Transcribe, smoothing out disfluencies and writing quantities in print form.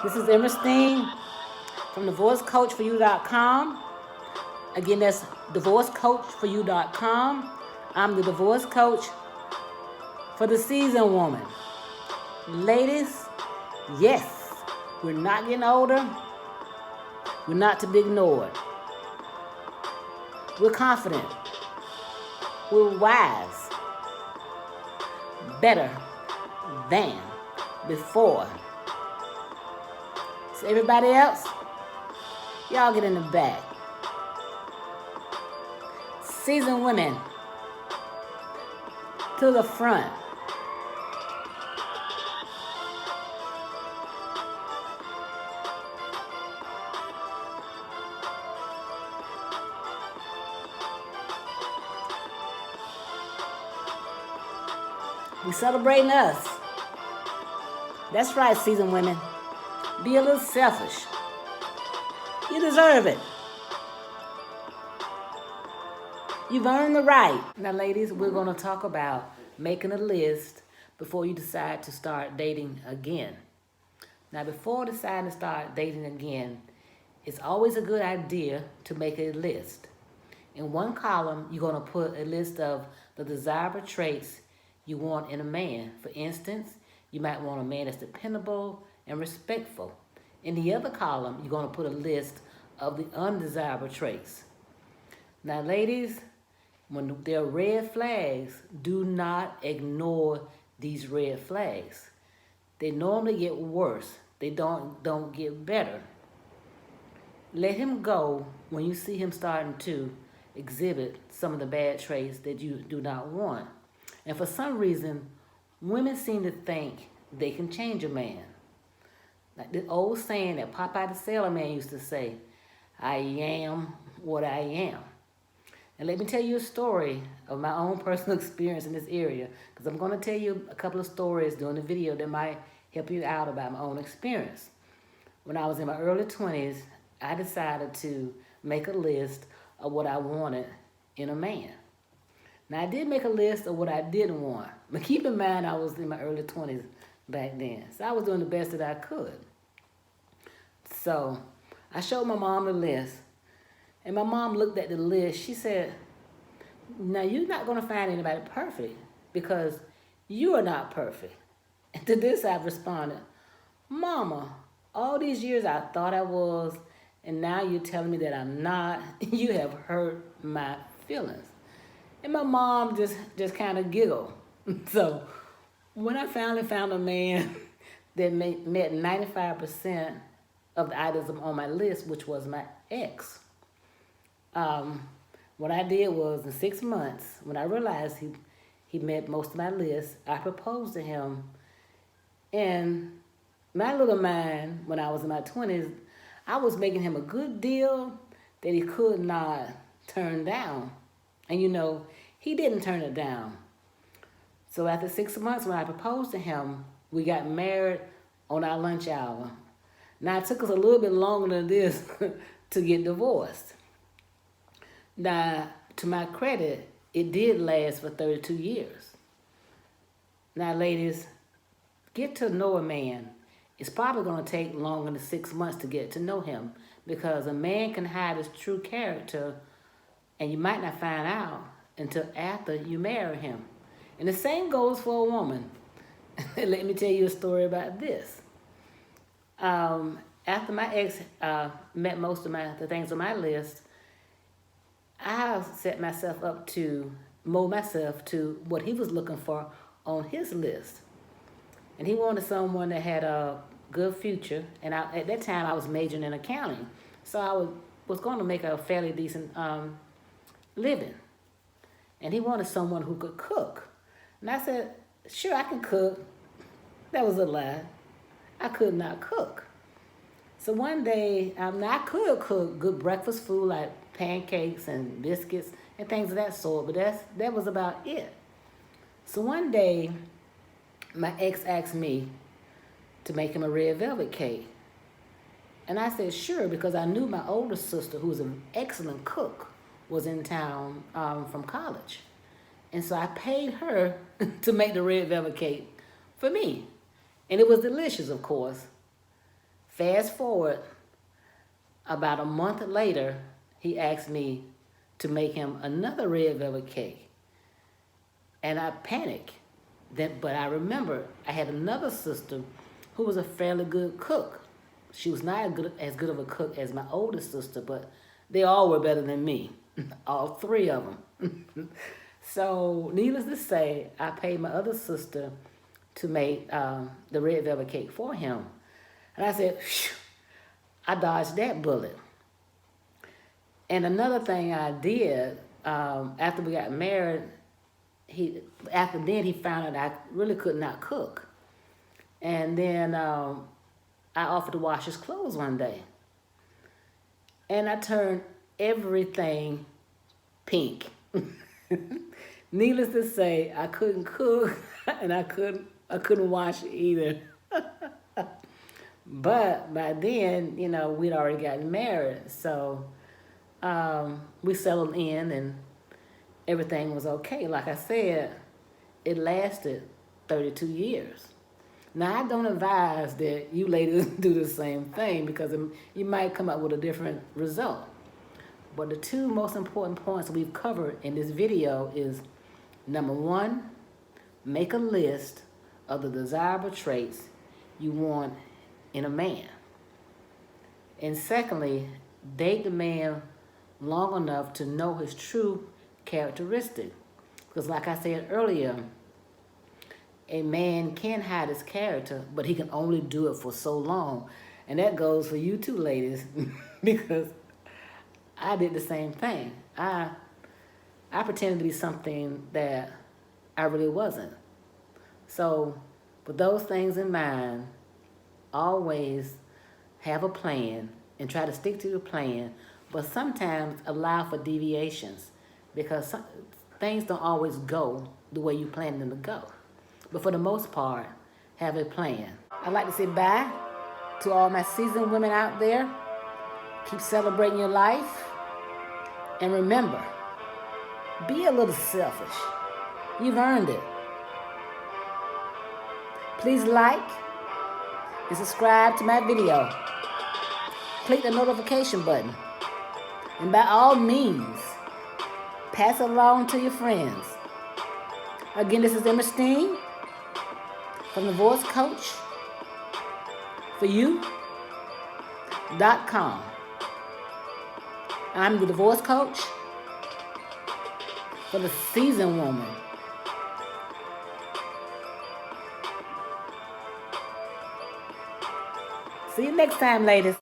This is Emerstein from divorcecoachforyou.com. Again, that's divorcecoachforyou.com. I'm the divorce coach for the seasoned woman. Ladies, yes, we're not getting older. We're not to be ignored. We're confident. We're wise. Better than before. So everybody else, y'all get in the back. Seasoned women, to the front. We celebrating us. That's right, seasoned women. Be a little selfish. You deserve it. You've earned the right. Now, ladies, we're going to talk about making a list before you decide to start dating again. Now, before deciding to start dating again, it's always a good idea to make a list. In one column, you're going to put a list of the desirable traits you want in a man. For instance, you might want a man that's dependable and respectful. In the other column, you're going to put a list of the undesirable traits. Now, ladies, when there are red flags, do not ignore these red flags. They normally get worse. They don't get better. Let him go when you see him starting to exhibit some of the bad traits that you do not want. And for some reason, women seem to think they can change a man. Like the old saying that Popeye the Sailor Man used to say, I am what I am. And let me tell you a story of my own personal experience in this area, because I'm going to tell you a couple of stories during the video that might help you out about my own experience. When I was in my early 20s, I decided to make a list of what I wanted in a man. Now, I did make a list of what I didn't want, but keep in mind I was in my early 20s back then, so I was doing the best that I could. So I showed my mom the list, and my mom looked at the list. She said, now you're not going to find anybody perfect because you are not perfect. And to this I responded, Mama, all these years I thought I was, and now you're telling me that I'm not. You have hurt my feelings. And my mom just kind of giggled. So when I finally found a man that met 95% of the items on my list, which was my ex, what I did was in 6 months, when I realized he met most of my list, I proposed to him. And my little mind, when I was in my 20s, I was making him a good deal that he could not turn down. And you know, he didn't turn it down. So after 6 months, when I proposed to him, we got married on our lunch hour. Now, it took us a little bit longer than this to get divorced. Now, to my credit, it did last for 32 years. Now, ladies, get to know a man. It's probably going to take longer than 6 months to get to know him, because a man can hide his true character and you might not find out until after you marry him. And the same goes for a woman. Let me tell you a story about this. After my ex met most of the things on my list, I set myself up to mold myself to what he was looking for on his list. And he wanted someone that had a good future. And at that time, I was majoring in accounting. So I was going to make a fairly decent living. And he wanted someone who could cook. And I said, sure, I can cook. That was a lie. I could not cook. So one day, I could cook good breakfast food like pancakes and biscuits and things of that sort, but that was about it. So one day, my ex asked me to make him a red velvet cake. And I said, sure, because I knew my older sister, who was an excellent cook, was in town from college. And so I paid her to make the red velvet cake for me. And it was delicious, of course. Fast forward, about a month later, he asked me to make him another red velvet cake. And I panicked. But I remember I had another sister who was a fairly good cook. She was not as good of a cook as my oldest sister, but they all were better than me, all three of them. So needless to say, I paid my other sister to make the red velvet cake for him. And I said, phew, I dodged that bullet. And another thing I did, after we got married, after then he found out I really could not cook. And then I offered to wash his clothes one day. And I turned everything pink. Needless to say, I couldn't cook and I couldn't wash either. But by then, you know, we'd already gotten married. So we settled in and everything was okay. Like I said, it lasted 32 years. Now, I don't advise that you ladies do the same thing because you might come up with a different result. But the two most important points we've covered in this video is, number one, make a list of the desirable traits you want in a man. And secondly, date the man long enough to know his true characteristic. Because like I said earlier, a man can hide his character, but he can only do it for so long. And that goes for you too, ladies, because I did the same thing. I pretended to be something that I really wasn't. So with those things in mind, always have a plan and try to stick to your plan, but sometimes allow for deviations because things don't always go the way you plan them to go. But for the most part, have a plan. I'd like to say bye to all my seasoned women out there. Keep celebrating your life. And remember, be a little selfish. You've earned it. Please like and subscribe to my video. Click the notification button. And by all means, pass it along to your friends. Again, this is Emma Steen from Divorce Coach for You.com. I'm the divorce coach for the seasoned woman. See you next time, ladies.